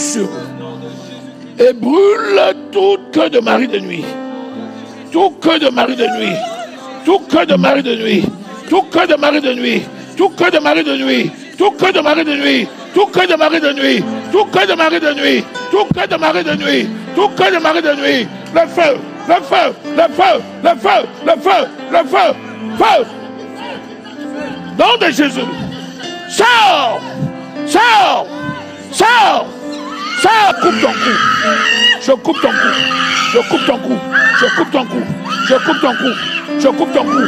sur eux. Et brûle tout cœur de mari de nuit. Tout cœur de mari de nuit. Tout cœur de mari de nuit. Tout cœur de mari de nuit. Tout cœur de mari de nuit. Tout cœur de mari de nuit. Tout cœur de mari de nuit. Tout cœur de mari de nuit. Tout cœur de mari de nuit. Tout cœur de mari de nuit. Le feu. Le feu. Le feu. Le feu. Le feu. Le feu. Feu. Nom de Jésus. Sors. Sors. Sors. Sors. Coupe ton cou. Je coupe ton cou. Je coupe ton cou. Je coupe ton cou. Je coupe ton cou. Je coupe ton cou.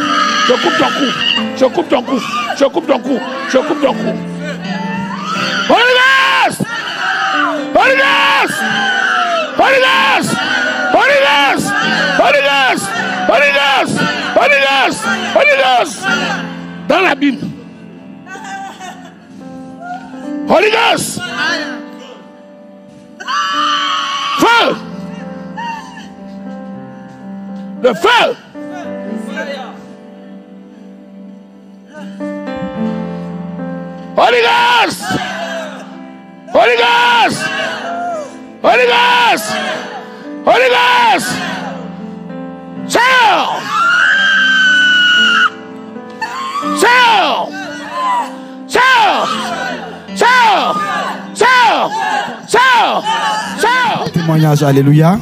Je coupe ton cou. Je coupe ton cou. Je coupe ton cou. Je coupe ton cou. Holy Ghost! Holy Ghost! Holy Ghost! Holy Ghost! Holy Ghost! Holy Ghost! Holy Ghost! Holy Ghost! Dans l'abîme. Holy Ghost! Feu! Le feu! Holy Ghost! Holy Ghost! Holy Ghost! Holy Ghost! Sors! Sors! Sors! Sors! Sors! Sors! Sors! Témoignage, alléluia.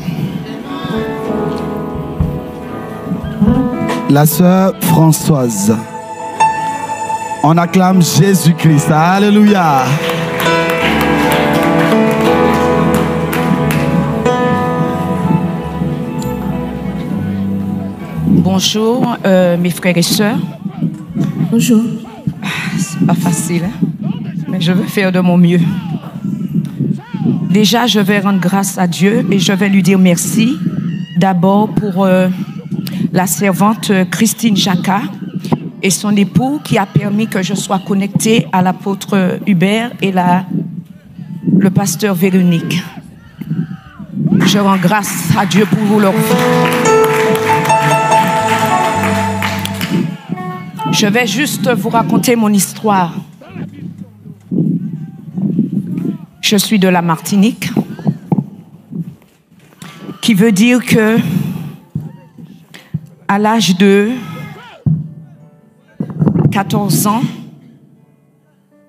La sœur Françoise. On acclame Jésus-Christ. Alléluia. Bonjour, mes frères et sœurs. Bonjour. C'est pas facile, hein? Mais je vais faire de mon mieux. Déjà, je vais rendre grâce à Dieu et je vais lui dire merci. D'abord pour la servante Christine Jacquat et son époux qui a permis que je sois connectée à l'apôtre Hubert et le pasteur Véronique. Je rends grâce à Dieu pour leur vie. Je vais juste vous raconter mon histoire. Je suis de la Martinique, qui veut dire que à l'âge de 14 ans,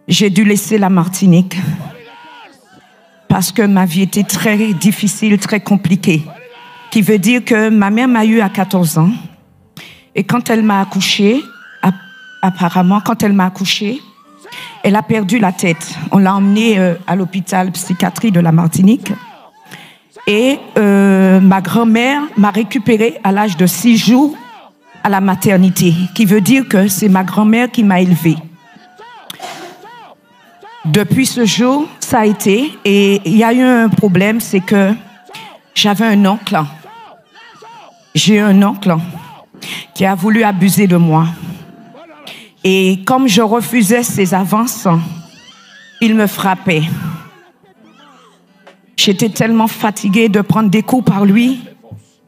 j'ai dû laisser la Martinique parce que ma vie était très difficile, très compliquée. Qui veut dire que ma mère m'a eu à 14 ans et quand elle m'a accouchée, apparemment, quand elle m'a accouchée, elle a perdu la tête. On l'a emmenée à l'hôpital psychiatrie de la Martinique. Et ma grand-mère m'a récupérée à l'âge de 6 jours à la maternité, qui veut dire que c'est ma grand-mère qui m'a élevée. Depuis ce jour, ça a été, et il y a eu un problème, c'est que j'avais un oncle. J'ai eu un oncle qui a voulu abuser de moi. Et comme je refusais ses avances, il me frappait. J'étais tellement fatiguée de prendre des coups par lui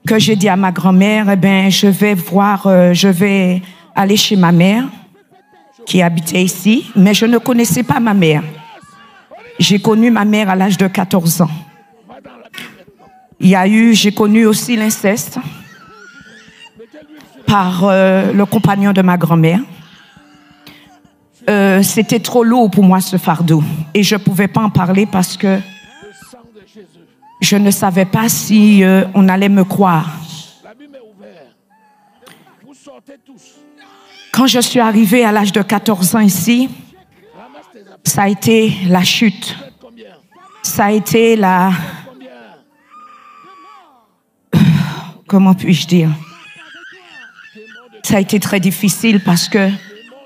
que j'ai dit à ma grand-mère, eh ben, je vais aller chez ma mère qui habitait ici, mais je ne connaissais pas ma mère. J'ai connu ma mère à l'âge de 14 ans. J'ai connu aussi l'inceste par le compagnon de ma grand-mère. C'était trop lourd pour moi ce fardeau et je ne pouvais pas en parler parce que je ne savais pas si on allait me croire. Quand je suis arrivée à l'âge de 14 ans ici, ça a été la chute. Ça a été comment puis-je dire? Ça a été très difficile parce que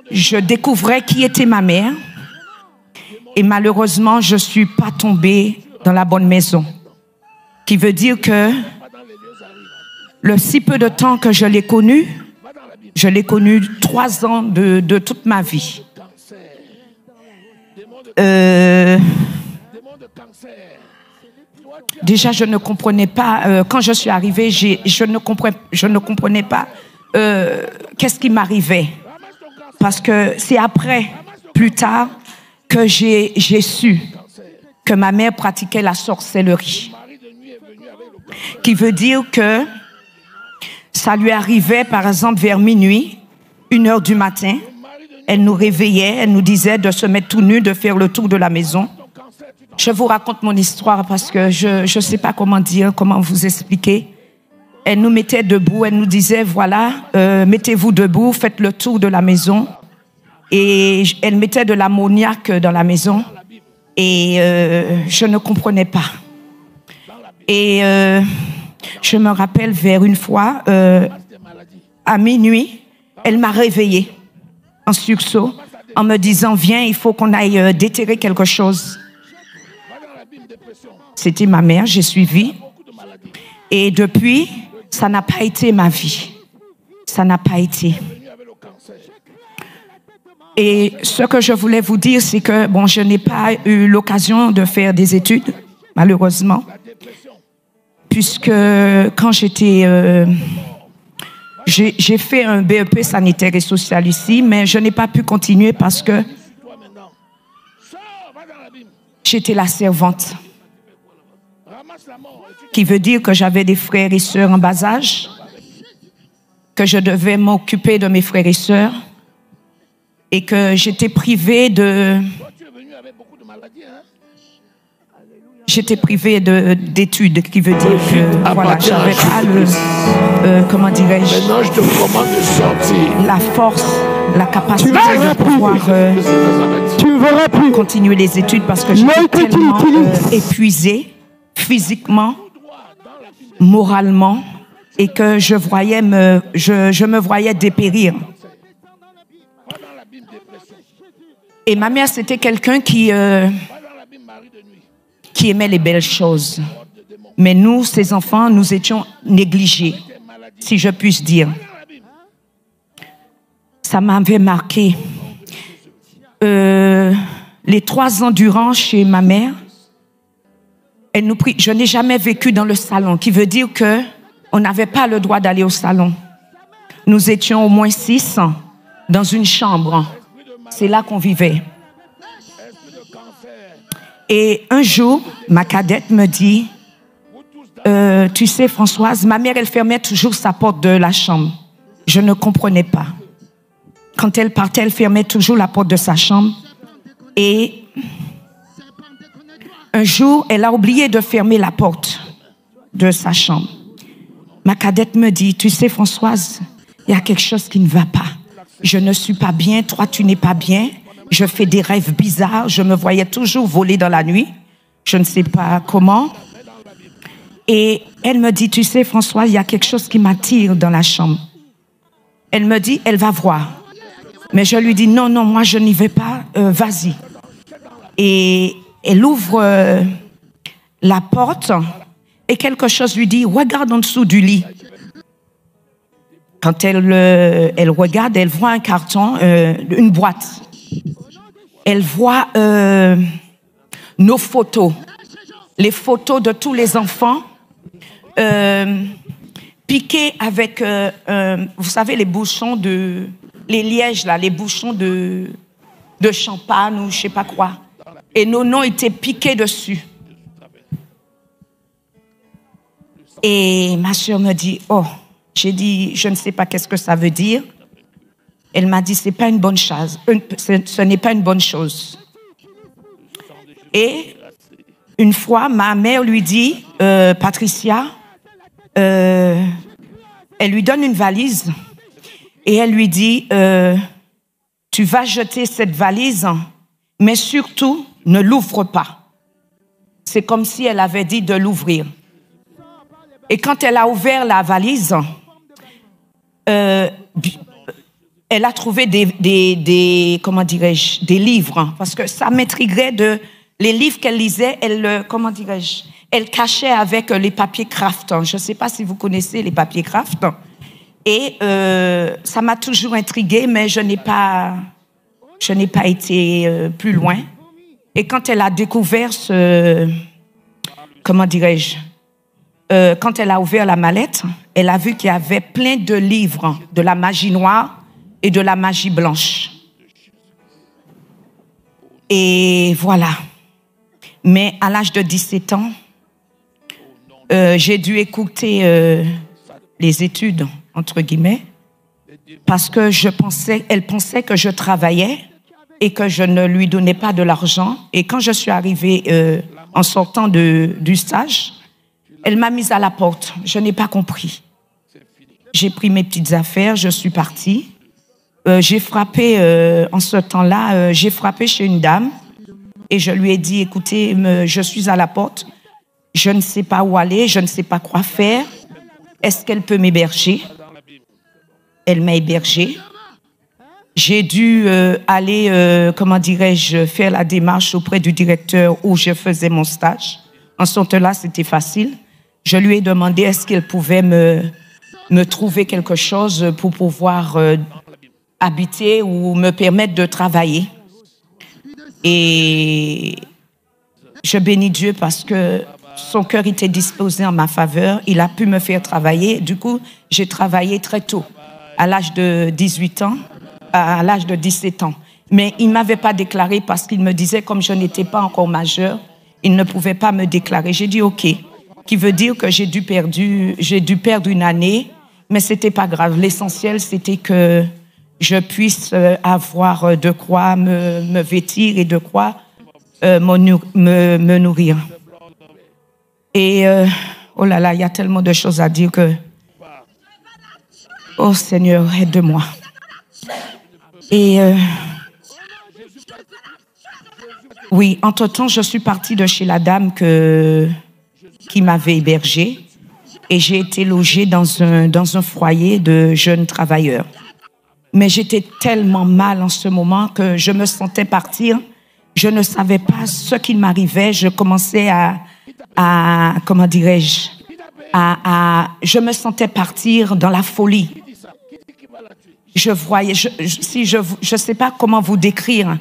je découvrais qui était ma mère et malheureusement, je ne suis pas tombée dans la bonne maison. Qui veut dire que le si peu de temps que je l'ai connue 3 ans de toute ma vie. Déjà, je ne comprenais pas, quand je suis arrivée, je ne comprenais pas qu'est-ce qui m'arrivait. Parce que c'est après, plus tard, que j'ai su que ma mère pratiquait la sorcellerie. Qui veut dire que ça lui arrivait, par exemple, vers minuit, 1h du matin. Elle nous réveillait, elle nous disait de se mettre tout nu, de faire le tour de la maison. Je vous raconte mon histoire parce que je ne sais pas comment dire, comment vous expliquer. Elle nous mettait debout, elle nous disait, voilà, mettez-vous debout, faites le tour de la maison. Et elle mettait de l'ammoniac dans la maison. Et je ne comprenais pas. Et je me rappelle vers une fois, à minuit, elle m'a réveillée en sursaut, en me disant, viens, il faut qu'on aille déterrer quelque chose. C'était ma mère, j'ai suivi. Et depuis, ça n'a pas été ma vie. Ça n'a pas été. Et ce que je voulais vous dire, c'est que, bon, je n'ai pas eu l'occasion de faire des études, malheureusement. Puisque quand j'étais... j'ai fait un BEP sanitaire et social ici, mais je n'ai pas pu continuer parce que j'étais la servante. Qui veut dire que j'avais des frères et sœurs en bas âge, que je devais m'occuper de mes frères et sœurs, et que j'étais privée de... J'étais privée d'études, qui veut dire que voilà, j'avais pas le... comment dirais-je? Maintenant, je te commande de sortir. La force, la capacité de pouvoir continuer les études parce que j'étais tellement épuisée, physiquement, moralement, et que je me voyais dépérir. Et ma mère, c'était quelqu'un qui aimait les belles choses. Mais nous, ses enfants, nous étions négligés, si je puis dire. Ça m'avait marqué. Les 3 ans durant chez ma mère, elle nous prie. Je n'ai jamais vécu dans le salon, qui veut dire que on n'avait pas le droit d'aller au salon. Nous étions au moins 6 dans une chambre. C'est là qu'on vivait. Et un jour, ma cadette me dit, tu sais Françoise, ma mère, elle fermait toujours sa porte de la chambre. Je ne comprenais pas. Quand elle partait, elle fermait toujours la porte de sa chambre. Et un jour, elle a oublié de fermer la porte de sa chambre. Ma cadette me dit, tu sais Françoise, il y a quelque chose qui ne va pas. Je ne suis pas bien, toi tu n'es pas bien. Je fais des rêves bizarres, je me voyais toujours voler dans la nuit. Je ne sais pas comment. Et elle me dit, tu sais François, il y a quelque chose qui m'attire dans la chambre. Elle me dit, elle va voir. Mais je lui dis, non, moi je n'y vais pas, vas-y. Et elle ouvre la porte et quelque chose lui dit, regarde en dessous du lit. Quand elle regarde, elle voit un carton, une boîte. Elle voit nos photos, les photos de tous les enfants, piquées avec, vous savez, les bouchons les lièges là, les bouchons de champagne ou je sais pas quoi. Et nos noms étaient piqués dessus. Et ma soeur me dit, oh, j'ai dit, je ne sais pas qu'est-ce que ça veut dire. Elle m'a dit, c'est pas une bonne chose. Ce n'est pas une bonne chose. Et une fois, ma mère lui dit, Patricia, elle lui donne une valise et elle lui dit, tu vas jeter cette valise, mais surtout, ne l'ouvre pas. C'est comme si elle avait dit de l'ouvrir. Et quand elle a ouvert la valise, elle a trouvé comment dirais-je, des livres, parce que ça m'intriguait les livres qu'elle lisait, comment dirais-je, elle cachait avec les papiers craft. Je ne sais pas si vous connaissez les papiers craft. Et ça m'a toujours intriguée, mais je n'ai pas été plus loin. Et quand elle a découvert comment dirais-je, quand elle a ouvert la mallette, elle a vu qu'il y avait plein de livres de la magie noire et de la magie blanche. Et voilà. Mais à l'âge de 17 ans, j'ai dû écouter les études, entre guillemets, parce que elle pensait que je travaillais et que je ne lui donnais pas de l'argent. Et quand je suis arrivée en sortant du stage, elle m'a mise à la porte. Je n'ai pas compris. J'ai pris mes petites affaires, je suis partie. J'ai frappé, en ce temps-là, j'ai frappé chez une dame et je lui ai dit, écoutez, je suis à la porte, je ne sais pas où aller, je ne sais pas quoi faire. Est-ce qu'elle peut m'héberger? Elle m'a hébergée. J'ai dû aller, comment dirais-je, faire la démarche auprès du directeur où je faisais mon stage. En ce temps-là, c'était facile. Je lui ai demandé est-ce qu'elle pouvait me trouver quelque chose pour pouvoir habiter ou me permettre de travailler. Et je bénis Dieu parce que son cœur était disposé en ma faveur. Il a pu me faire travailler. Du coup, j'ai travaillé très tôt, à l'âge de 18 ans, à l'âge de 17 ans. Mais il ne m'avait pas déclaré parce qu'il me disait, comme je n'étais pas encore majeure, il ne pouvait pas me déclarer. J'ai dit OK, qui veut dire que j'ai dû perdre une année, mais ce n'était pas grave. L'essentiel, c'était que je puisse avoir de quoi me vêtir et de quoi me nourrir. Et oh là là, il y a tellement de choses à dire que... Oh Seigneur, aide-moi. Et oui, entre-temps, je suis partie de chez la dame qui m'avait hébergée et j'ai été logée dans un foyer de jeunes travailleurs. Mais j'étais tellement mal en ce moment que je me sentais partir. Je ne savais pas ce qu'il m'arrivait. Je commençais comment dirais-je, je me sentais partir dans la folie. Je voyais, je sais pas comment vous décrire,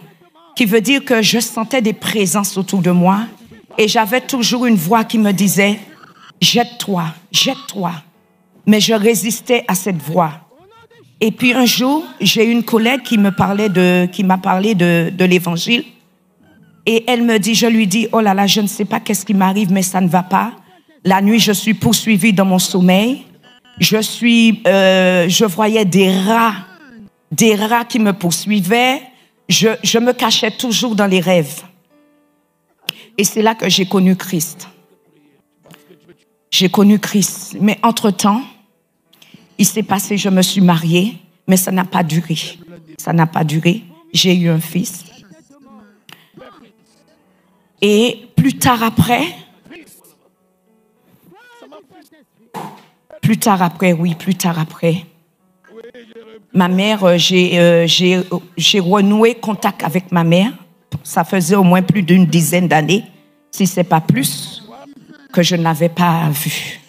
qui veut dire que je sentais des présences autour de moi et j'avais toujours une voix qui me disait jette-toi, jette-toi. Mais je résistais à cette voix. Et puis un jour, j'ai une collègue qui m'a parlé de l'évangile. Et elle me dit, je lui dis, oh là là, je ne sais pas qu'est-ce qui m'arrive, mais ça ne va pas. La nuit, je suis poursuivie dans mon sommeil. Je voyais des rats qui me poursuivaient. Je me cachais toujours dans les rêves. Et c'est là que j'ai connu Christ. J'ai connu Christ. Mais entre-temps, il s'est passé, je me suis mariée, mais ça n'a pas duré. Ça n'a pas duré. J'ai eu un fils. Et plus tard après, ma mère, j'ai renoué contact avec ma mère. Ça faisait au moins plus d'une dizaine d'années, si ce n'est pas plus, que je ne l'avais pas vue.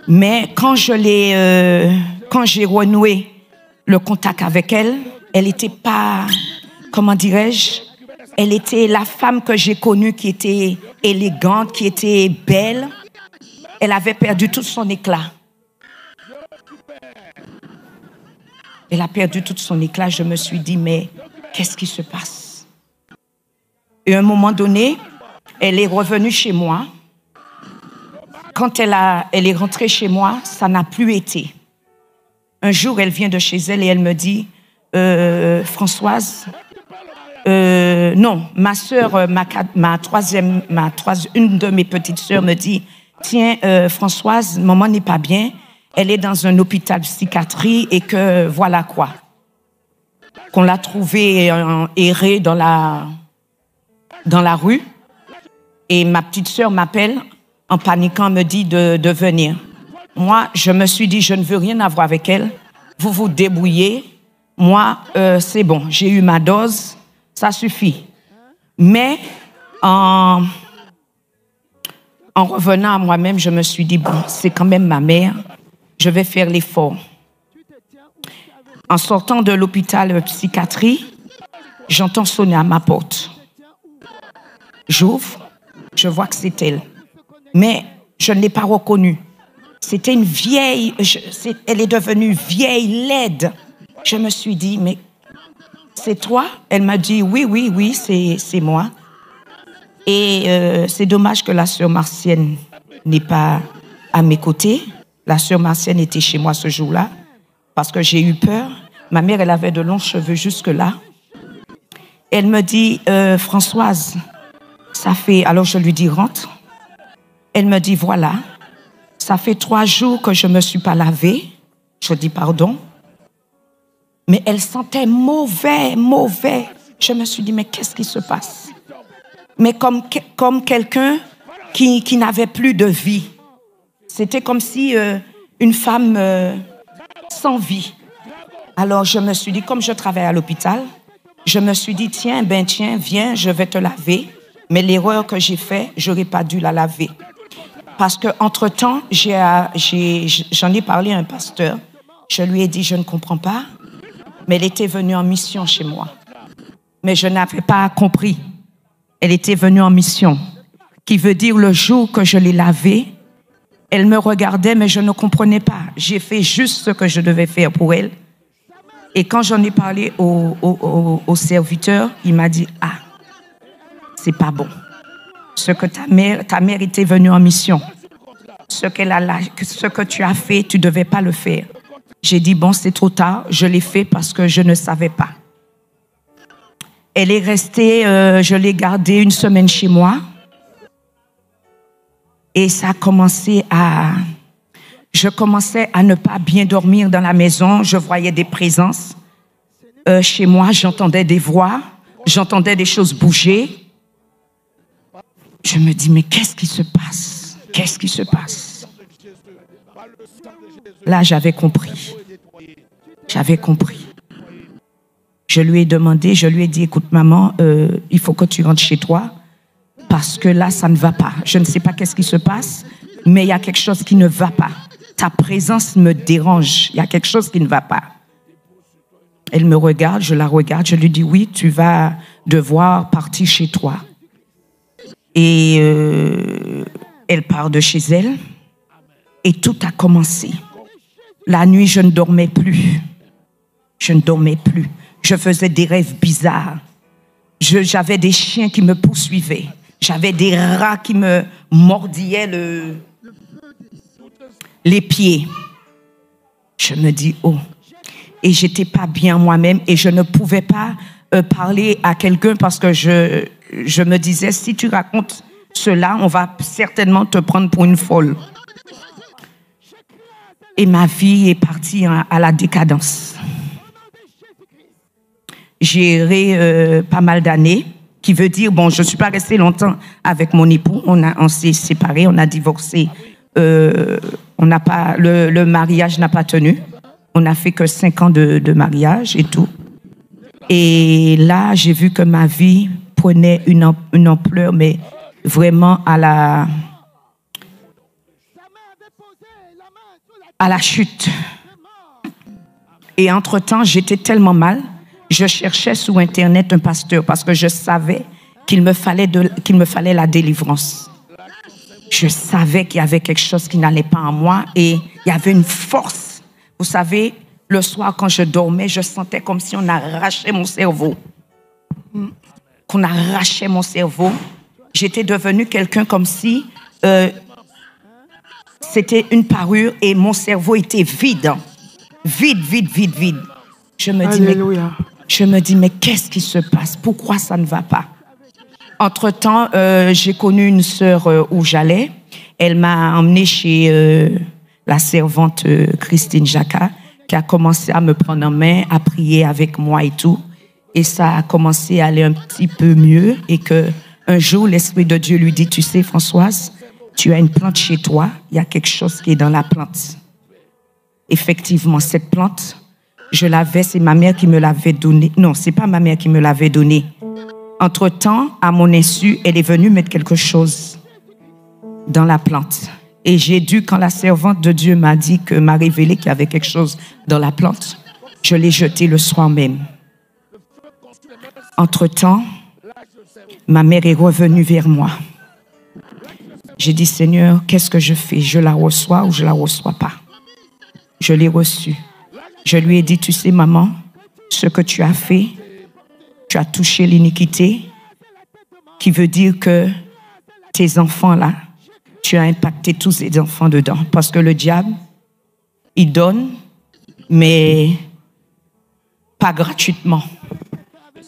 Mais quand j'ai renoué le contact avec elle, elle n'était pas, comment dirais-je, elle était la femme que j'ai connue qui était élégante, qui était belle. Elle avait perdu tout son éclat. Elle a perdu tout son éclat. Je me suis dit, mais qu'est-ce qui se passe? Et à un moment donné, elle est revenue chez moi. Quand elle est rentrée chez moi, ça n'a plus été. Un jour, elle vient de chez elle et elle me dit, Françoise, non, ma sœur, une de mes petites sœurs me dit, tiens, Françoise, maman n'est pas bien, elle est dans un hôpital psychiatrie et que voilà quoi. Qu'on l'a trouvée errée dans la rue et ma petite sœur m'appelle en paniquant, me dit de venir. Moi, je me suis dit, je ne veux rien avoir avec elle, vous vous débrouillez, moi, c'est bon, j'ai eu ma dose, ça suffit. Mais en revenant à moi-même, je me suis dit, bon, c'est quand même ma mère, je vais faire l'effort. En sortant de l'hôpital psychiatrie, j'entends sonner à ma porte. J'ouvre, je vois que c'est elle. Mais je ne l'ai pas reconnue. C'était une vieille, elle est devenue vieille, laide. Je me suis dit, mais c'est toi? Elle m'a dit, oui, c'est moi. Et c'est dommage que la sœur Martienne n'est pas à mes côtés. La sœur Martienne était chez moi ce jour-là parce que j'ai eu peur. Ma mère, elle avait de longs cheveux jusque-là. Elle me dit, Françoise, ça fait... Alors je lui dis, rentre. Elle me dit, voilà, ça fait 3 jours que je ne me suis pas lavée. Je dis pardon. Mais elle sentait mauvais. Je me suis dit, mais qu'est-ce qui se passe? Mais comme quelqu'un qui n'avait plus de vie. C'était comme si une femme sans vie. Alors je me suis dit, comme je travaille à l'hôpital, je me suis dit, tiens, viens, je vais te laver. Mais l'erreur que j'ai faite, j'aurais pas dû la laver. Parce qu'entre-temps, j'en ai parlé à un pasteur. Je lui ai dit, je ne comprends pas. Mais elle était venue en mission chez moi. Mais je n'avais pas compris. Elle était venue en mission. Qui veut dire le jour que je l'ai lavée, elle me regardait, mais je ne comprenais pas. J'ai fait juste ce que je devais faire pour elle. Et quand j'en ai parlé au serviteur, il m'a dit, ah, c'est pas bon. Ce que ta mère était venue en mission. Ce que tu as fait, tu devais pas le faire. J'ai dit, bon, c'est trop tard. Je l'ai fait parce que je ne savais pas. Elle est restée, je l'ai gardée 1 semaine chez moi. Et ça a commencé je commençais à ne pas bien dormir dans la maison. Je voyais des présences. Chez moi, j'entendais des voix. J'entendais des choses bouger. Je me dis, mais qu'est-ce qui se passe? Qu'est-ce qui se passe? Là, j'avais compris. J'avais compris. Je lui ai demandé, je lui ai dit, écoute maman, il faut que tu rentres chez toi parce que là, ça ne va pas. Je ne sais pas qu'est-ce qui se passe, mais il y a quelque chose qui ne va pas. Ta présence me dérange. Il y a quelque chose qui ne va pas. Elle me regarde, je la regarde, je lui dis, oui, tu vas devoir partir chez toi. Et elle part de chez elle et tout a commencé. La nuit, je ne dormais plus. Je ne dormais plus. Je faisais des rêves bizarres. J'avais des chiens qui me poursuivaient. J'avais des rats qui me mordillaient les pieds. Je me dis, oh. Et j'étais pas bien moi-même et je ne pouvais pas parler à quelqu'un parce que je me disais, si tu racontes cela, on va certainement te prendre pour une folle. Et ma vie est partie à la décadence. J'ai erré pas mal d'années, qui veut dire, bon, je ne suis pas restée longtemps avec mon époux, on s'est séparés, on a divorcé, le mariage n'a pas tenu, on n'a fait que 5 ans de mariage et tout. Et là, j'ai vu que ma vie prenait une ampleur, mais vraiment à la chute. Et entre-temps, j'étais tellement mal, je cherchais sur Internet un pasteur parce que je savais qu'il me fallait la délivrance. Je savais qu'il y avait quelque chose qui n'allait pas en moi et il y avait une force. Vous savez, le soir, quand je dormais, je sentais comme si on arrachait mon cerveau. Qu'on arrachait mon cerveau. J'étais devenue quelqu'un comme si c'était une parure et mon cerveau était vide. Vide. Je me dis, mais qu'est-ce qui se passe? Pourquoi ça ne va pas? Entre-temps, j'ai connu une sœur où j'allais. Elle m'a emmenée chez la servante Christine Jacquat, qui a commencé à me prendre en main, à prier avec moi et tout. Et ça a commencé à aller un petit peu mieux. Et qu'un jour, l'Esprit de Dieu lui dit, tu sais, Françoise, tu as une plante chez toi. Il y a quelque chose qui est dans la plante. Effectivement, cette plante, je l'avais, c'est ma mère qui me l'avait donnée. Non, c'est pas ma mère qui me l'avait donnée. Entre-temps, à mon insu, elle est venue mettre quelque chose dans la plante. Et j'ai dû, quand la servante de Dieu m'a révélé qu'il y avait quelque chose dans la plante, je l'ai jeté le soir même. Entre-temps, ma mère est revenue vers moi. J'ai dit, Seigneur, qu'est-ce que je fais? Je la reçois ou je la reçois pas? Je l'ai reçue. Je lui ai dit, tu sais, maman, ce que tu as fait, tu as touché l'iniquité. qui veut dire que tes enfants-là, tu as impacté tous ces enfants dedans. Parce que le diable, il donne, mais pas gratuitement.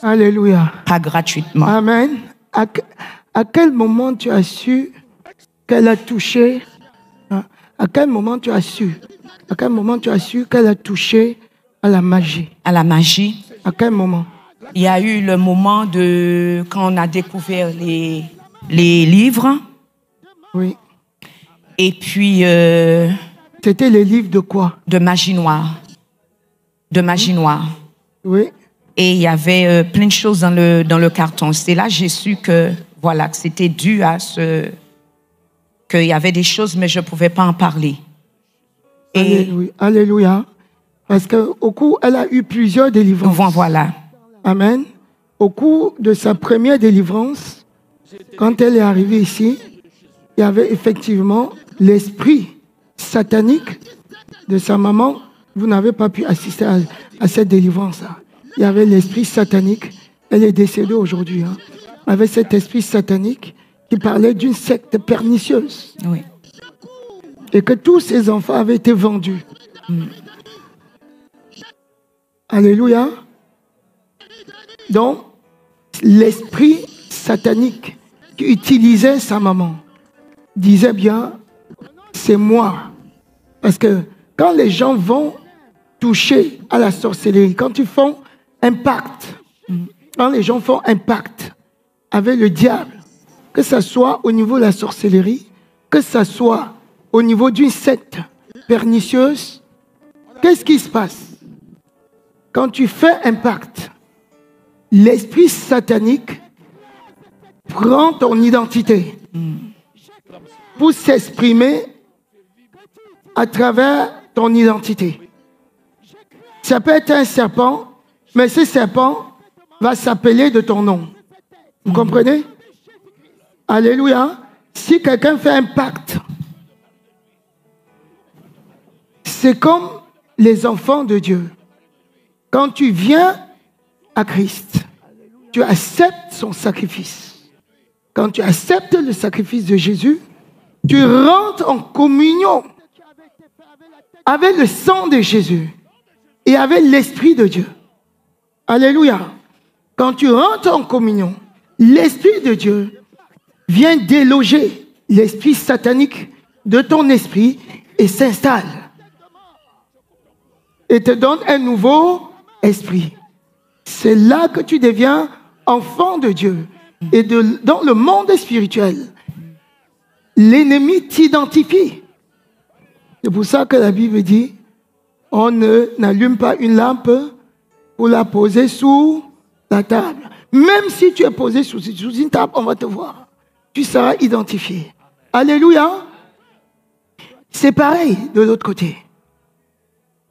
Alléluia. Pas gratuitement. Amen. À quel moment tu as su qu'elle a touché? À quel moment tu as su? À quel moment tu as su qu'elle a touché à la magie? À la magie. À quel moment? Il y a eu le moment de quand on a découvert les livres. Oui. Et puis... C'était les livres de quoi? De magie noire. De magie noire. Oui. Et il y avait plein de choses dans le carton. C'est là que j'ai su que, voilà, que c'était dû à ce... qu'il y avait des choses, mais je ne pouvais pas en parler. Et Alléluia. Alléluia. Parce qu'au cours, elle a eu plusieurs délivrances. Voilà. Amen. Au cours de sa première délivrance, quand elle est arrivée ici, il y avait effectivement l'esprit satanique de sa maman. Vous n'avez pas pu assister à cette délivrance-là. Il y avait l'esprit satanique. Elle est décédée aujourd'hui. Hein, avec cet esprit satanique qui parlait d'une secte pernicieuse. Oui. Et que tous ses enfants avaient été vendus. Alléluia. Donc, l'esprit satanique qui utilisait sa maman disait bien, c'est moi. Parce que quand les gens vont toucher à la sorcellerie, quand ils font un pacte, quand les gens font un pacte avec le diable, que ce soit au niveau de la sorcellerie, que ce soit au niveau d'une secte pernicieuse, qu'est-ce qui se passe? Quand tu fais un pacte, l'esprit satanique prend ton identité pour s'exprimer à travers ton identité. Ça peut être un serpent, mais ce serpent va s'appeler de ton nom. Vous comprenez? Alléluia. Si quelqu'un fait un pacte, c'est comme les enfants de Dieu. Quand tu viens à Christ, tu acceptes son sacrifice. Quand tu acceptes le sacrifice de Jésus, tu rentres en communion avec le sang de Jésus et avec l'Esprit de Dieu. Alléluia. Quand tu rentres en communion, l'Esprit de Dieu vient déloger l'esprit satanique de ton esprit et s'installe. Et te donne un nouveau esprit. C'est là que tu deviens enfant de Dieu. Et dans le monde spirituel, l'ennemi t'identifie. C'est pour ça que la Bible dit, on n'allume pas une lampe pour la poser sous la table. Même si tu es posé sous une table, on va te voir. Tu seras identifié. Alléluia. C'est pareil de l'autre côté.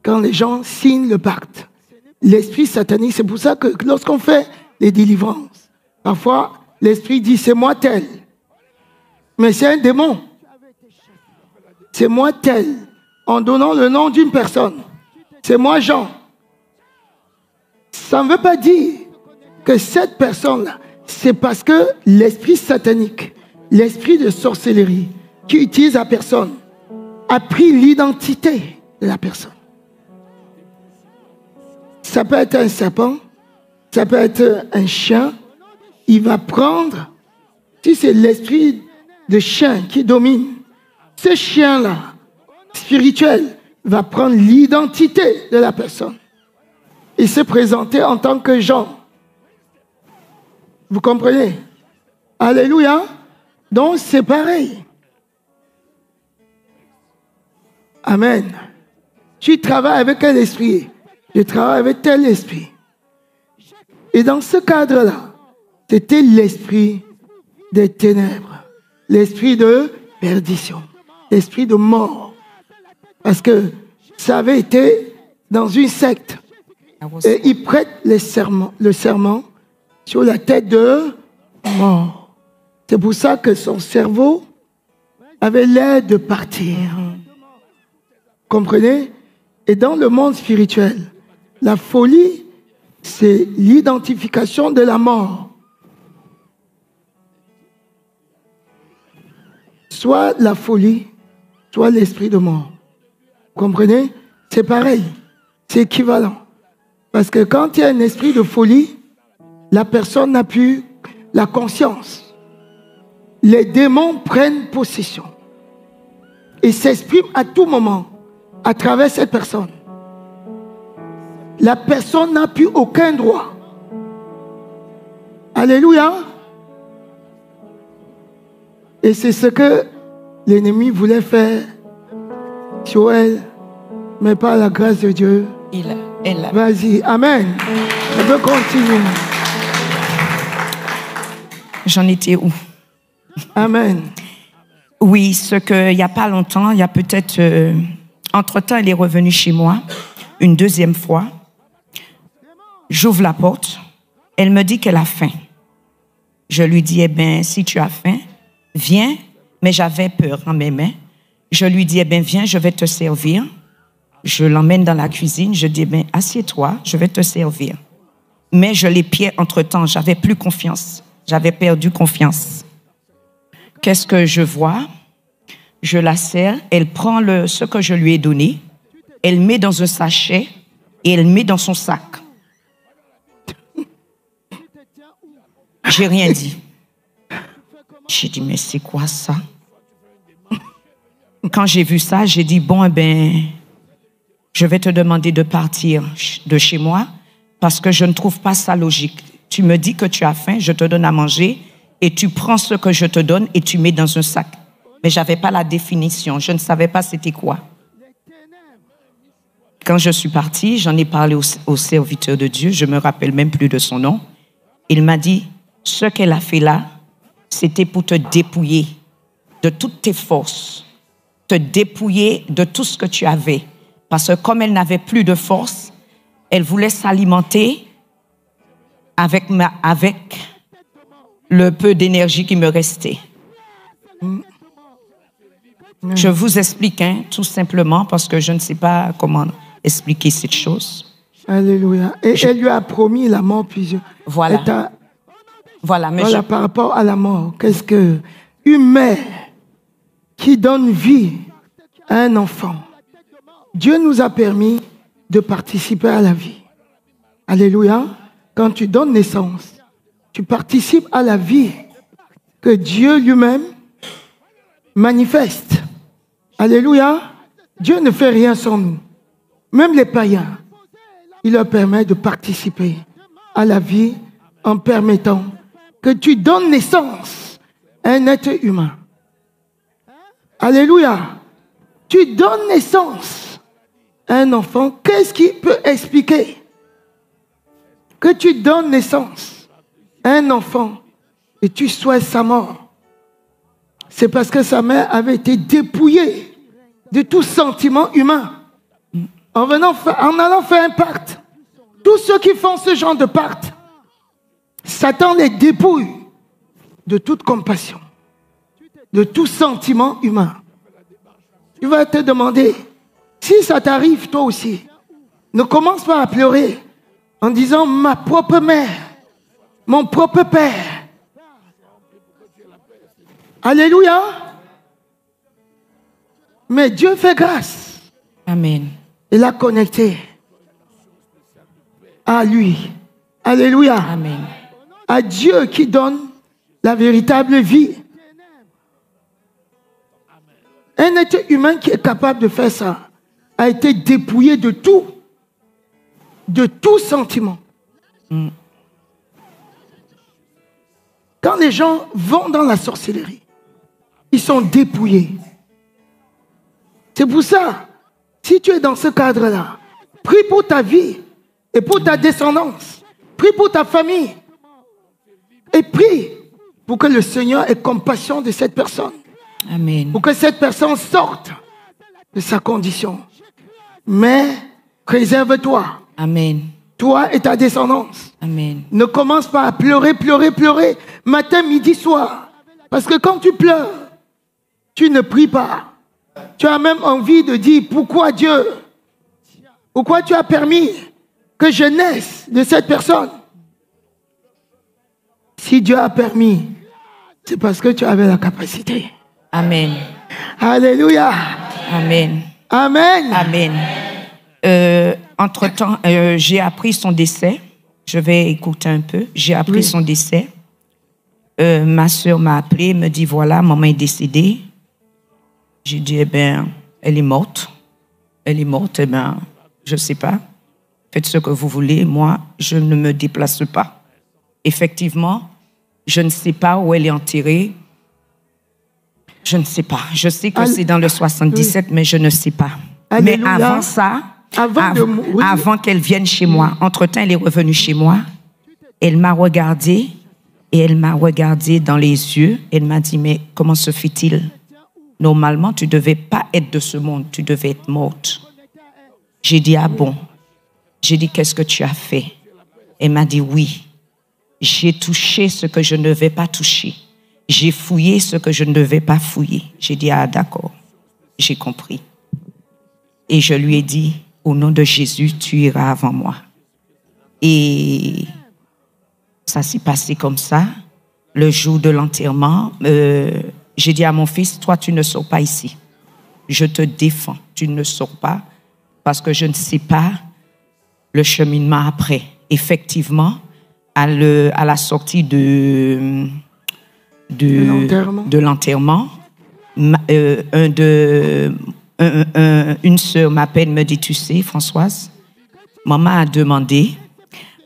Quand les gens signent le pacte, l'esprit satanique, c'est pour ça que lorsqu'on fait les délivrances, parfois l'esprit dit c'est moi tel. Mais c'est un démon. C'est moi tel. En donnant le nom d'une personne. C'est moi Jean. Ça ne veut pas dire que cette personne-là, c'est parce que l'esprit satanique, l'esprit de sorcellerie qui utilise la personne, a pris l'identité de la personne. Ça peut être un serpent, ça peut être un chien. Il va prendre, si c'est l'esprit de chien qui domine, ce chien-là, spirituel, va prendre l'identité de la personne et se présenter en tant que Jean. Vous comprenez? Alléluia. Donc c'est pareil. Amen. Tu travailles avec un esprit. Je travaille avec tel esprit. Et dans ce cadre-là, c'était l'esprit des ténèbres, l'esprit de perdition, l'esprit de mort. Parce que ça avait été dans une secte. Et ils prêtent le serment sur la tête de mort. C'est pour ça que son cerveau avait l'air de partir. Comprenez? Et dans le monde spirituel, la folie, c'est l'identification de la mort. soit la folie, soit l'esprit de mort. Vous comprenez? C'est pareil, c'est équivalent. Parce que quand il y a un esprit de folie, la personne n'a plus la conscience. Les démons prennent possession et s'expriment à tout moment à travers cette personne. La personne n'a plus aucun droit. Alléluia. Et c'est ce que l'ennemi voulait faire sur elle, mais par la grâce de Dieu. Vas-y, amen. On peut continuer. J'en étais où? Amen. Oui, ce qu'il n'y a pas longtemps, il y a peut-être... entre-temps, elle est revenue chez moi, une deuxième fois. J'ouvre la porte. Elle me dit qu'elle a faim. Je lui dis, eh bien, si tu as faim, viens. Mais j'avais peur en mes mains. Je lui dis, eh bien, viens, je vais te servir. Je l'emmène dans la cuisine. Je dis, eh bien, assieds-toi, je vais te servir. Mais je l'épiais entre-temps. J'avais plus confiance. J'avais perdu confiance. Qu'est-ce que je vois? Je la sers. Elle prend ce que je lui ai donné. Elle met dans un sachet et elle met dans son sac. J'ai rien dit. J'ai dit, mais c'est quoi ça? Quand j'ai vu ça, j'ai dit, bon, eh ben, je vais te demander de partir de chez moi parce que je ne trouve pas ça logique. Tu me dis que tu as faim, je te donne à manger et tu prends ce que je te donne et tu mets dans un sac. Mais je n'avais pas la définition, je ne savais pas c'était quoi. Quand je suis partie, j'en ai parlé au serviteur de Dieu, je ne me rappelle même plus de son nom. Il m'a dit, ce qu'elle a fait là, c'était pour te dépouiller de toutes tes forces, te dépouiller de tout ce que tu avais. Parce que comme elle n'avait plus de force, elle voulait s'alimenter avec le peu d'énergie qui me restait. Je vous explique, tout simplement, parce que je ne sais pas comment expliquer cette chose. Alléluia. Et elle lui a promis la mort plusieurs. Voilà. Voilà, par rapport à la mort, qu'est-ce que une mère qui donne vie à un enfant, Dieu nous a permis de participer à la vie. Alléluia. Quand tu donnes naissance, tu participes à la vie que Dieu lui-même manifeste. Alléluia. Dieu ne fait rien sans nous. Même les païens, il leur permet de participer à la vie en permettant que tu donnes naissance à un être humain. Alléluia. Tu donnes naissance à un enfant. Qu'est-ce qui peut expliquer que tu donnes naissance à un enfant et tu souhaites sa mort? C'est parce que sa mère avait été dépouillée de tout sentiment humain. En allant faire un pacte, tous ceux qui font ce genre de pacte, Satan les dépouille de toute compassion, de tout sentiment humain. Tu vas te demander, si ça t'arrive toi aussi, ne commence pas à pleurer en disant ma propre mère, mon propre père. Alléluia. Mais Dieu fait grâce. Amen. Il a connecté à lui. Alléluia. Amen. À Dieu qui donne la véritable vie. Un être humain qui est capable de faire ça a été dépouillé de tout sentiment. Quand les gens vont dans la sorcellerie, ils sont dépouillés. C'est pour ça, si tu es dans ce cadre-là, prie pour ta vie et pour ta descendance. Prie pour ta famille. Et prie pour que le Seigneur ait compassion de cette personne. Amen. Pour que cette personne sorte de sa condition. Mais préserve-toi. Amen. Toi et ta descendance. Amen. Ne commence pas à pleurer, matin, midi, soir. Parce que quand tu pleures, tu ne pries pas. Tu as même envie de dire, pourquoi Dieu? Pourquoi tu as permis que je naisse de cette personne? Si Dieu a permis, c'est parce que tu avais la capacité. Amen. Alléluia. Amen. Amen. Amen. Entre-temps, j'ai appris son décès. Je vais écouter un peu. J'ai appris son décès. Ma soeur m'a appelé, me dit, voilà, maman est décédée. J'ai dit, eh bien, elle est morte. Elle est morte, eh bien, je ne sais pas. Faites ce que vous voulez. Moi, je ne me déplace pas. Effectivement, je ne sais pas où elle est enterrée. Je ne sais pas. Je sais que c'est dans le 77, mais je ne sais pas. Alléluia. Mais avant ça, avant qu'elle vienne chez moi, entre-temps, elle est revenue chez moi. Elle m'a regardée et elle m'a regardé dans les yeux. Elle m'a dit, mais comment se fait-il? Normalement, tu ne devais pas être de ce monde. Tu devais être morte. J'ai dit, ah bon? J'ai dit, qu'est-ce que tu as fait? Elle m'a dit, oui. J'ai touché ce que je ne devais pas toucher. J'ai fouillé ce que je ne devais pas fouiller. J'ai dit, ah d'accord, j'ai compris. Et je lui ai dit, au nom de Jésus, tu iras avant moi. Et ça s'est passé comme ça. Le jour de l'enterrement, j'ai dit à mon fils, toi, tu ne sors pas ici. Je te défends, tu ne sors pas parce que je ne sais pas le cheminement après. Effectivement, à la sortie de l'enterrement, une sœur m'appelle, me dit, tu sais, Françoise, maman a demandé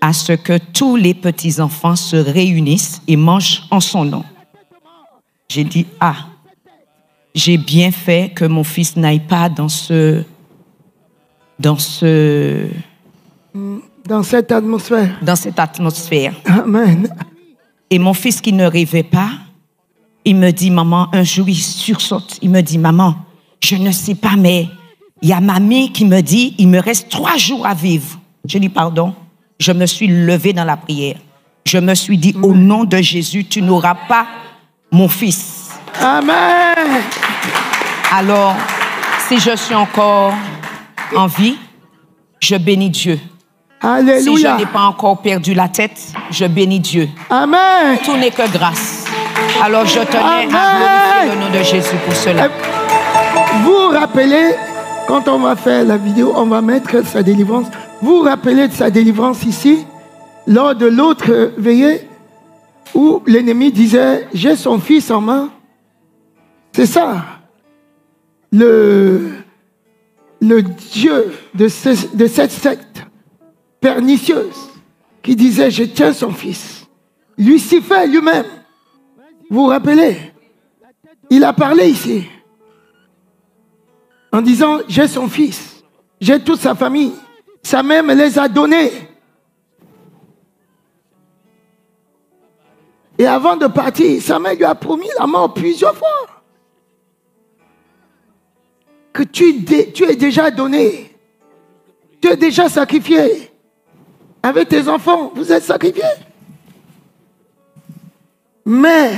à ce que tous les petits-enfants se réunissent et mangent en son nom. J'ai dit, ah, j'ai bien fait que mon fils n'aille pas dans cette atmosphère. Dans cette atmosphère. Amen. Et mon fils qui ne rêvait pas, il me dit, maman, un jour il sursaute. Il me dit, maman, je ne sais pas, mais il y a mamie qui me dit, il me reste 3 jours à vivre. Je dis, pardon. Je me suis levée dans la prière. Je me suis dit, au nom de Jésus, tu n'auras pas mon fils. Amen. Alors, si je suis encore en vie, je bénis Dieu. Alléluia. Si je n'ai pas encore perdu la tête, je bénis Dieu. Amen. Tout n'est que grâce. Alors, je tenais à glorifier le nom de Jésus pour cela. Vous vous rappelez, quand on va faire la vidéo, on va mettre sa délivrance. Vous vous rappelez de sa délivrance ici, lors de l'autre veillée, où l'ennemi disait, j'ai son fils en main. C'est ça. Le Dieu de cette secte pernicieuse qui disait, je tiens son fils. Lucifer lui-même, vous vous rappelez, il a parlé ici en disant, j'ai son fils, j'ai toute sa famille. Sa mère me les a donnés. Et avant de partir, sa mère lui a promis la mort plusieurs fois. Que tu es déjà donné. Tu es déjà sacrifié. Avec tes enfants, vous êtes sacrifiés. Mais,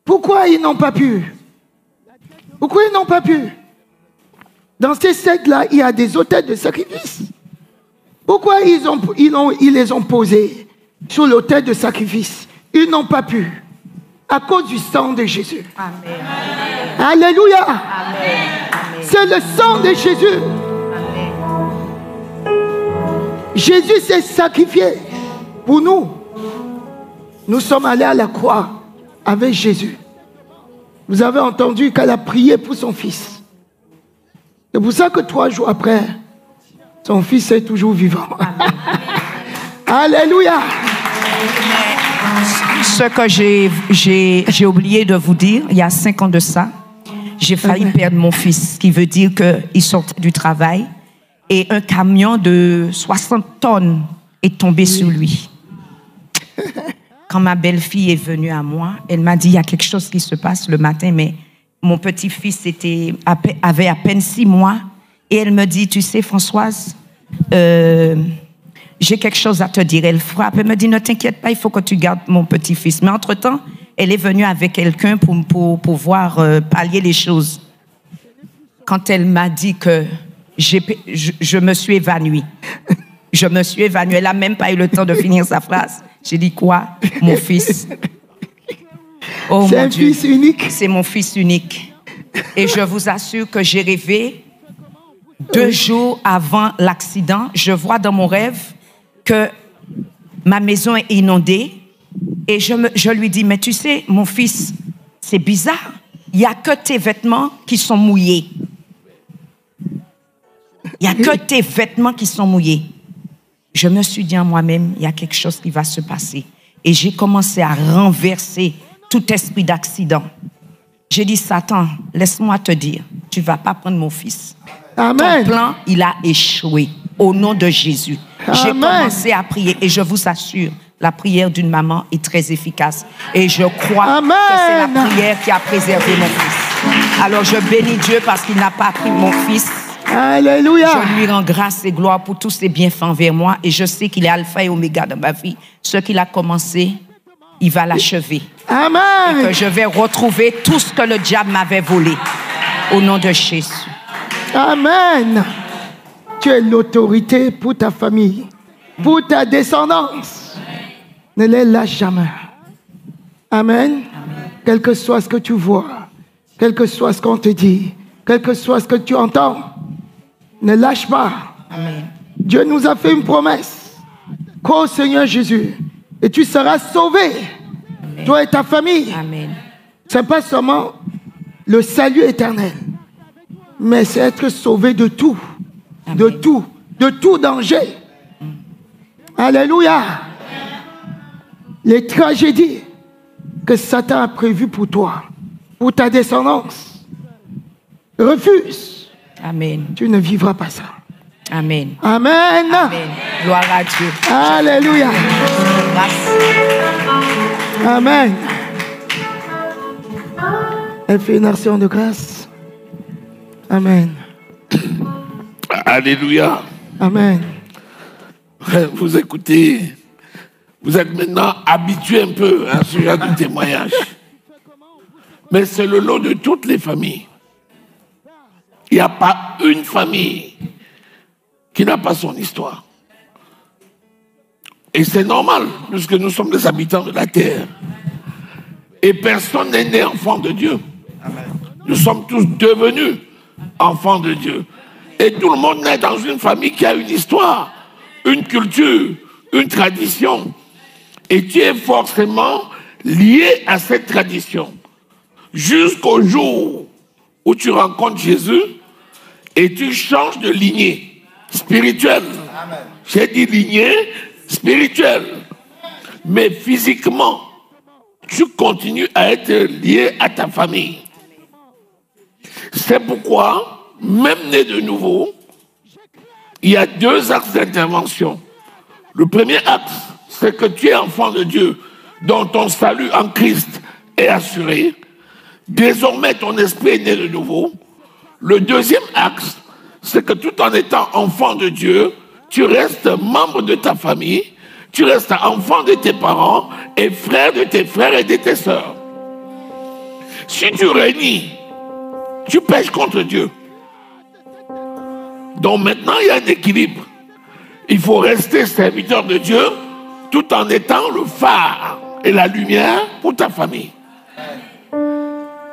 pourquoi ils n'ont pas pu? Pourquoi ils n'ont pas pu? Dans ces sectes-là, il y a des autels de sacrifice. Pourquoi ils les ont posés sur l'autel de sacrifice? Ils n'ont pas pu. À cause du sang de Jésus. Amen. Alléluia. Amen. C'est le sang de Jésus. Amen. Jésus s'est sacrifié pour nous. Nous sommes allés à la croix avec Jésus. Vous avez entendu qu'elle a prié pour son fils. C'est pour ça que 3 jours après, son fils est toujours vivant. Alléluia. Ce que j'ai oublié de vous dire, il y a 5 ans de ça, j'ai failli perdre mon fils, ce qui veut dire qu'il sortait du travail et un camion de 60 tonnes est tombé sur lui. Quand ma belle-fille est venue à moi, elle m'a dit, il y a quelque chose qui se passe le matin, mais mon petit-fils avait à peine 6 mois. Et elle me dit, tu sais, Françoise, j'ai quelque chose à te dire. Elle frappe, elle me dit, ne t'inquiète pas, il faut que tu gardes mon petit-fils. Mais entre-temps, elle est venue avec quelqu'un pour pouvoir pallier les choses. Quand elle m'a dit que je me suis évanouie. Je me suis évanouie. Elle n'a même pas eu le temps de finir sa phrase. J'ai dit quoi? Mon fils. Oh C'est mon un Dieu. fils unique. C'est mon fils unique. Et je vous assure que j'ai rêvé 2 jours avant l'accident. Je vois dans mon rêve que ma maison est inondée. Et je lui dis, mais tu sais, mon fils, c'est bizarre. Il n'y a que tes vêtements qui sont mouillés. Il n'y a que tes vêtements qui sont mouillés. Je me suis dit en moi-même, il y a quelque chose qui va se passer. Et j'ai commencé à renverser tout esprit d'accident. J'ai dit, Satan, laisse-moi te dire, tu ne vas pas prendre mon fils. Amen. Ton plan, il a échoué. Au nom de Jésus. J'ai Amen. commencé à prier et je vous assure, la prière d'une maman est très efficace. Et je crois Amen. que c'est la prière qui a préservé mon fils. Alors je bénis Dieu parce qu'il n'a pas pris mon fils. Alléluia. Je lui rends grâce et gloire pour tous ses bienfaits envers moi et je sais qu'il est alpha et oméga dans ma vie. Ce qu'il a commencé, il va l'achever. Amen. Et que je vais retrouver tout ce que le diable m'avait volé. Au nom de Jésus. Amen. Tu es l'autorité pour ta famille, pour ta descendance. Ne les lâche jamais. Amen. Quel que soit ce que tu vois, quel que soit ce qu'on te dit, quel que soit ce que tu entends, ne lâche pas. Amen. Dieu nous a fait une promesse qu'au Seigneur Jésus, et tu seras sauvé, Amen. toi et ta famille. Amen. Ce n'est pas seulement le salut éternel, mais c'est être sauvé de tout, Amen. de tout danger. Alléluia. Les tragédies que Satan a prévues pour toi, pour ta descendance, refuse. Amen. Tu ne vivras pas ça. Amen. Amen. Amen. Gloire à Dieu. Alléluia. Grâce. Amen. Elle fait une action de grâce. Amen. Alléluia. Amen. Vous écoutez, vous êtes maintenant habitué un peu à ce genre de témoignage. Mais c'est le lot de toutes les familles. Il n'y a pas une famille qui n'a pas son histoire. Et c'est normal, puisque nous sommes des habitants de la terre. Et personne n'est né enfant de Dieu. Nous sommes tous devenus enfants de Dieu. Et tout le monde naît dans une famille qui a une histoire, une culture, une tradition. Et tu es forcément lié à cette tradition. Jusqu'au jour où tu rencontres Jésus et tu changes de lignée spirituelle. J'ai dit lignée spirituelle. Mais physiquement, tu continues à être lié à ta famille. C'est pourquoi, même né de nouveau, il y a 2 axes d'intervention. Le premier axe, c'est que tu es enfant de Dieu, dont ton salut en Christ est assuré. Désormais, ton esprit est né de nouveau. Le deuxième axe, c'est que tout en étant enfant de Dieu, tu restes membre de ta famille, tu restes enfant de tes parents et frère de tes frères et de tes sœurs. Si tu renies, tu pèches contre Dieu. Donc maintenant, il y a un équilibre. Il faut rester serviteur de Dieu tout en étant le phare et la lumière pour ta famille.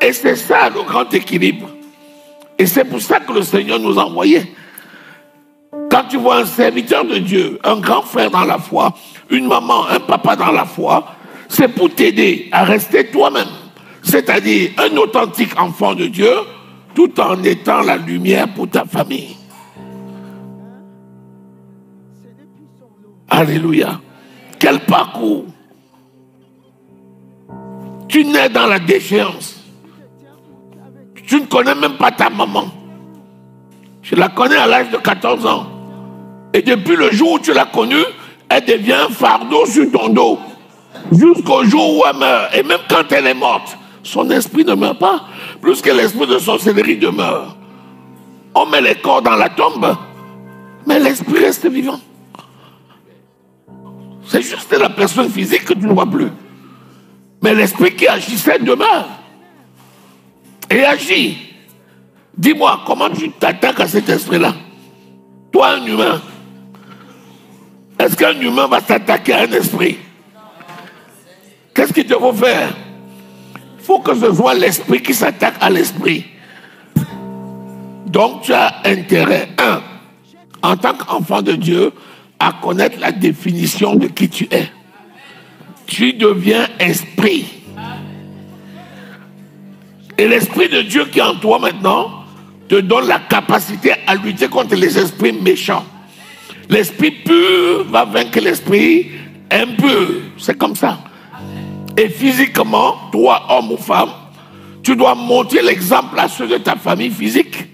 Et c'est ça le grand équilibre. Et c'est pour ça que le Seigneur nous a envoyés. Quand tu vois un serviteur de Dieu, un grand frère dans la foi, une maman, un papa dans la foi, c'est pour t'aider à rester toi-même. C'est-à-dire un authentique enfant de Dieu, tout en étant la lumière pour ta famille. Alléluia. Quel parcours. Tu nais dans la déchéance. Tu ne connais même pas ta maman. Je la connais à l'âge de 14 ans. Et depuis le jour où tu l'as connue, elle devient un fardeau sur ton dos. Jusqu'au jour où elle meurt. Et même quand elle est morte, son esprit ne meurt pas. Plus que l'esprit de sorcellerie demeure. On met les corps dans la tombe, mais l'esprit reste vivant. C'est juste la personne physique que tu ne vois plus. Mais l'esprit qui agissait demeure. Et agit. Dis-moi, comment tu t'attaques à cet esprit-là? Toi, un humain. Est-ce qu'un humain va s'attaquer à un esprit? Qu'est-ce qu'il te faut faire? faut que ce soit l'esprit qui s'attaque à l'esprit. Donc tu as intérêt, en tant qu'enfant de Dieu, à connaître la définition de qui tu es. Tu deviens esprit. Et l'esprit de Dieu qui est en toi maintenant te donne la capacité à lutter contre les esprits méchants. L'esprit pur va vaincre l'esprit impur. C'est comme ça. Et physiquement, toi, homme ou femme, tu dois montrer l'exemple à ceux de ta famille physique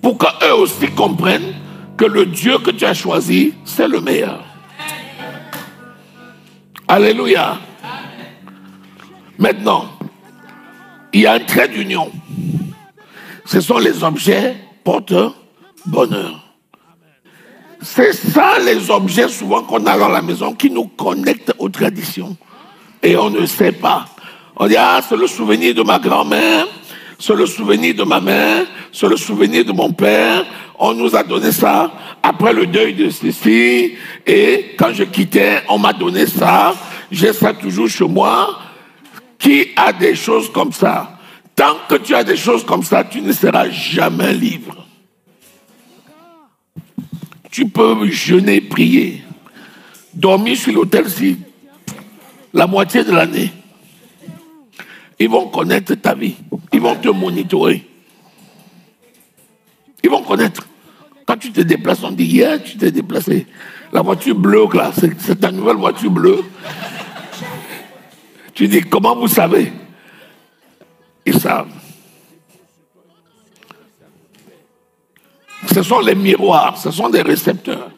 pour qu'eux aussi comprennent que le Dieu que tu as choisi, c'est le meilleur. Alléluia. Maintenant, il y a un trait d'union. Ce sont les objets porteurs bonheur. C'est ça les objets souvent qu'on a dans la maison qui nous connectent aux traditions. Et on ne sait pas. On dit, ah, c'est le souvenir de ma grand-mère, c'est le souvenir de ma mère, c'est le souvenir de mon père. On nous a donné ça après le deuil de ceci. Et quand je quittais, on m'a donné ça. J'ai ça toujours chez moi. Qui a des choses comme ça? Tant que tu as des choses comme ça, tu ne seras jamais libre. Tu peux jeûner, prier, dormir sur l'autel-ci la moitié de l'année. Ils vont connaître ta vie. Ils vont te monitorer. Ils vont connaître. Quand tu te déplaces, on dit, hier, tu t'es déplacé. La voiture bleue, là, c'est ta nouvelle voiture bleue. Tu dis, comment vous savez? Ils savent. Ce sont les miroirs, ce sont des récepteurs.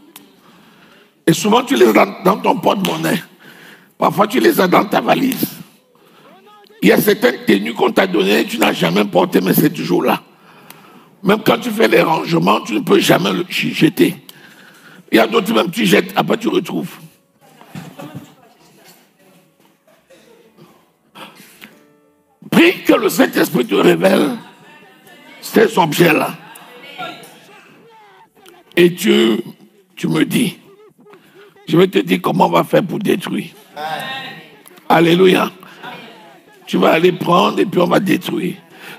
Et souvent, tu les as dans ton porte-monnaie. Parfois, tu les as dans ta valise. Il y a certaines tenues qu'on t'a données, tu n'as jamais porté, mais c'est toujours là. Même quand tu fais les rangements, tu ne peux jamais le jeter. Il y a d'autres, même tu jettes, après tu retrouves. Prie que le Saint-Esprit te révèle ces objets-là. Et tu me dis, je vais te dire comment on va faire pour détruire. Alléluia. Tu vas aller prendre et puis on va détruire.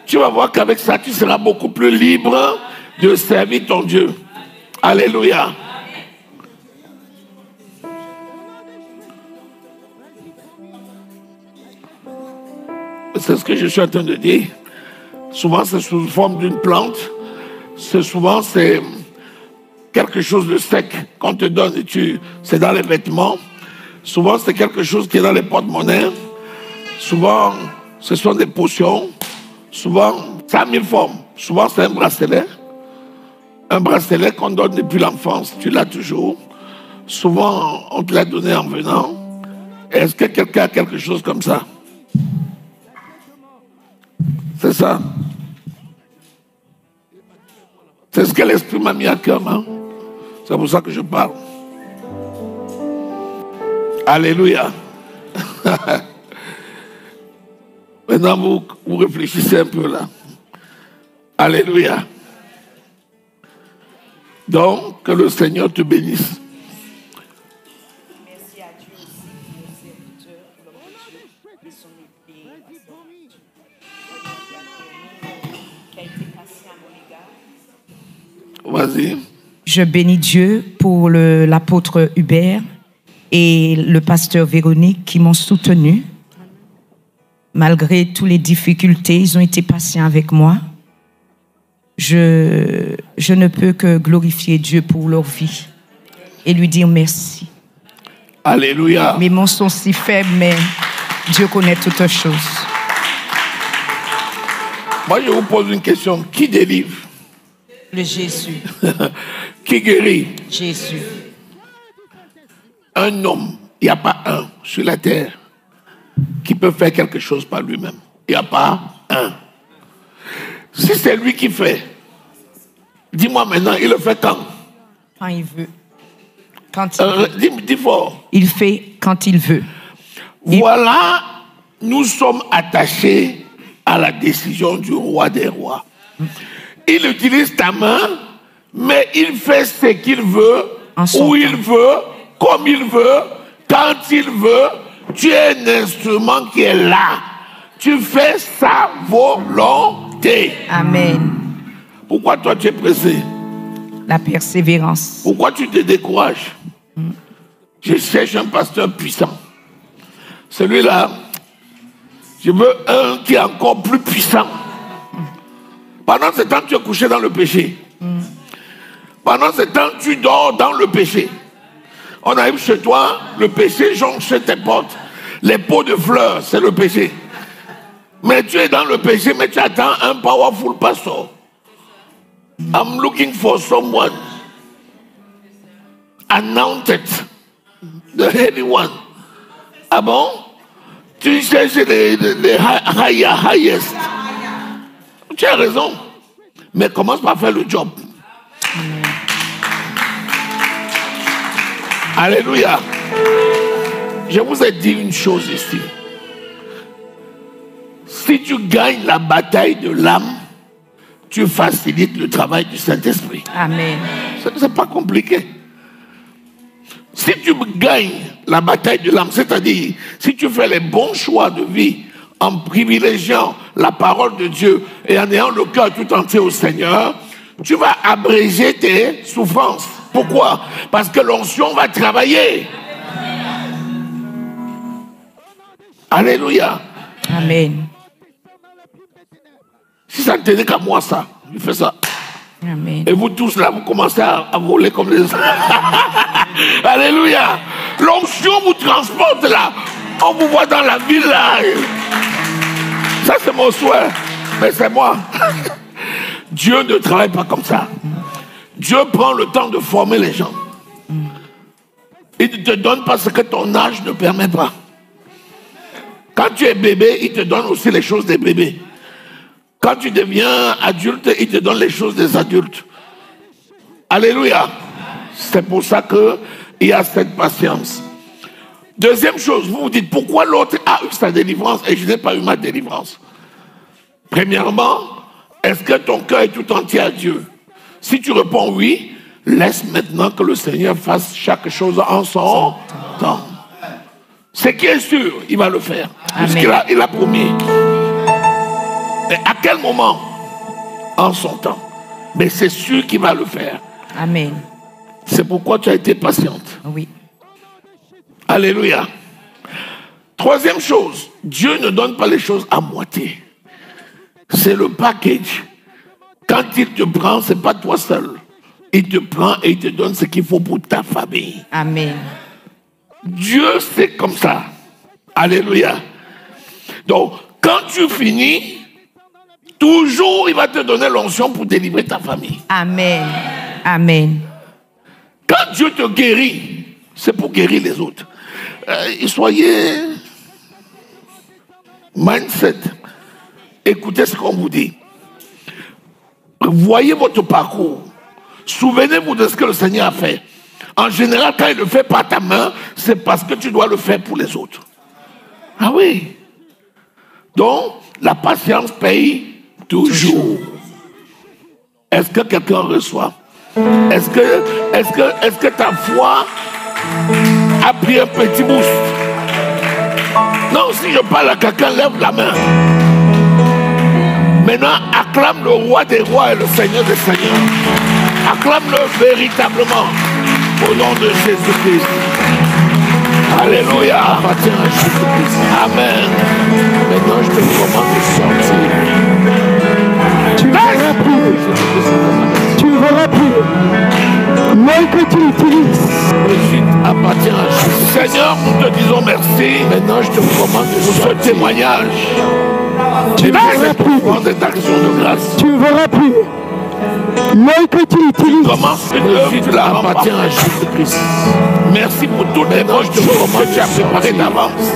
Tu vas voir qu'avec ça, tu seras beaucoup plus libre de servir ton Dieu. Alléluia. C'est ce que je suis en train de dire. Souvent, c'est sous forme d'une plante. C'est quelque chose de sec qu'on te donne et c'est dans les vêtements. Souvent, c'est quelque chose qui est dans les porte-monnaies. Souvent, ce sont des potions. Souvent, ça a 1000 formes. Souvent, c'est un bracelet. Un bracelet qu'on donne depuis l'enfance. Tu l'as toujours. Souvent, on te l'a donné en venant. Est-ce que quelqu'un a quelque chose comme ça? C'est ça. C'est ce que l'Esprit m'a mis à cœur, hein? C'est pour ça que je parle. Alléluia. Maintenant, vous réfléchissez un peu là. Alléluia. Donc, que le Seigneur te bénisse. Merci à Dieu aussi, mon serviteur, l'homme de Dieu, et son épée, qui a été passé à mon égard. Vas-y. Je bénis Dieu pour l'apôtre Hubert et le pasteur Véronique qui m'ont soutenu. Malgré toutes les difficultés, ils ont été patients avec moi. Je ne peux que glorifier Dieu pour leur vie et lui dire merci. Alléluia. Mes mots sont si faibles, mais Dieu connaît toutes choses. Moi, je vous pose une question. Qui délivre? Le Jésus. Qui guérit? Jésus. Un homme, il n'y a pas un sur la terre qui peut faire quelque chose par lui-même. Il n'y a pas un. Si c'est lui qui fait, dis-moi maintenant, il le fait quand? Quand il veut. Quand il veut. Dis fort. Il fait quand il veut. Voilà, nous sommes attachés à la décision du roi des rois. Il utilise ta main, mais il fait ce qu'il veut, où il veut, comme il veut, quand il veut. Tu es un instrument qui est là. Tu fais sa volonté. Amen. Pourquoi toi tu es pressé? La persévérance. Pourquoi tu te décourages? Je cherche un pasteur puissant. Celui-là, je veux un qui est encore plus puissant. Pendant ce temps, tu es couché dans le péché. Pendant ce temps, tu dors dans le péché. On arrive chez toi, le péché jonche chez tes portes. Les pots de fleurs, c'est le péché. Mais tu es dans le péché, mais tu attends un powerful pastor. I'm looking for someone anointed, the heavy one. Ah bon? Tu cherches les highest. Tu as raison. Mais commence par faire le job. Alléluia. Je vous ai dit une chose ici. Si tu gagnes la bataille de l'âme, tu facilites le travail du Saint-Esprit. Amen. C'est pas compliqué. Si tu gagnes la bataille de l'âme, c'est-à-dire si tu fais les bons choix de vie en privilégiant la parole de Dieu et en ayant le cœur tout entier au Seigneur, tu vas abréger tes souffrances. Pourquoi? Parce que l'onction va travailler. Alléluia. Amen. Si ça ne tenait qu'à moi, ça, je fais ça. Amen. Et vous tous là, vous commencez à voler comme les... Alléluia. L'onction vous transporte là. On vous voit dans la ville là. Ça c'est mon souhait. Mais c'est moi. Dieu ne travaille pas comme ça. Dieu prend le temps de former les gens. Il ne te donne pas ce que ton âge ne permet pas. Quand tu es bébé, il te donne aussi les choses des bébés. Quand tu deviens adulte, il te donne les choses des adultes. Alléluia. C'est pour ça qu'il y a cette patience. Deuxième chose, vous vous dites pourquoi l'autre a eu sa délivrance et je n'ai pas eu ma délivrance. Premièrement, est-ce que ton cœur est tout entier à Dieu? Si tu réponds oui, laisse maintenant que le Seigneur fasse chaque chose en son temps. Ce qui est sûr, il va le faire. Puisqu'il a promis. Et à quel moment? En son temps. Mais c'est sûr qu'il va le faire. Amen. C'est pourquoi tu as été patiente. Oui. Alléluia. Troisième chose, Dieu ne donne pas les choses à moitié. C'est le package. Quand il te prend, ce n'est pas toi seul. Il te prend et il te donne ce qu'il faut pour ta famille. Amen. Dieu, c'est comme ça. Alléluia. Donc, quand tu finis, toujours, il va te donner l'onction pour délivrer ta famille. Amen. Amen. Quand Dieu te guérit, c'est pour guérir les autres. Soyez mindset. Écoutez ce qu'on vous dit. Voyez votre parcours. Souvenez-vous de ce que le Seigneur a fait. En général, quand il le fait par ta main, c'est parce que tu dois le faire pour les autres. Ah oui. Donc, la patience paye toujours. Est-ce que quelqu'un reçoit? Est-ce que ta foi a pris un petit boost? Non, si je parle à quelqu'un, lève la main. Maintenant, acclame le roi des rois et le Seigneur des seigneurs. Acclame-le véritablement au nom de Jésus-Christ. Alléluia. Appartient à Jésus-Christ. Amen. Maintenant, je te commande de sortir. Tu verras plus. L'œil que tu utilises. Le site appartient à Jésus. Seigneur, nous te disons merci. Maintenant, je te commande de ce témoignage. Tu verras plus. Cette action de grâce. Tu verras plus. L'œil que tu utilises. Commence le site là appartient à Jésus-Christ. Merci pour toutes les mots que tu as préparé d'avance.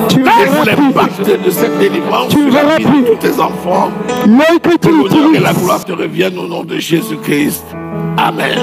Tu verras plus. L'impact de cette délivrance Tu sur la verras vie plus. de tous tes enfants. L'œil que Que tu l'honneur et utilises. la gloire te reviennent au nom de Jésus-Christ. Amen.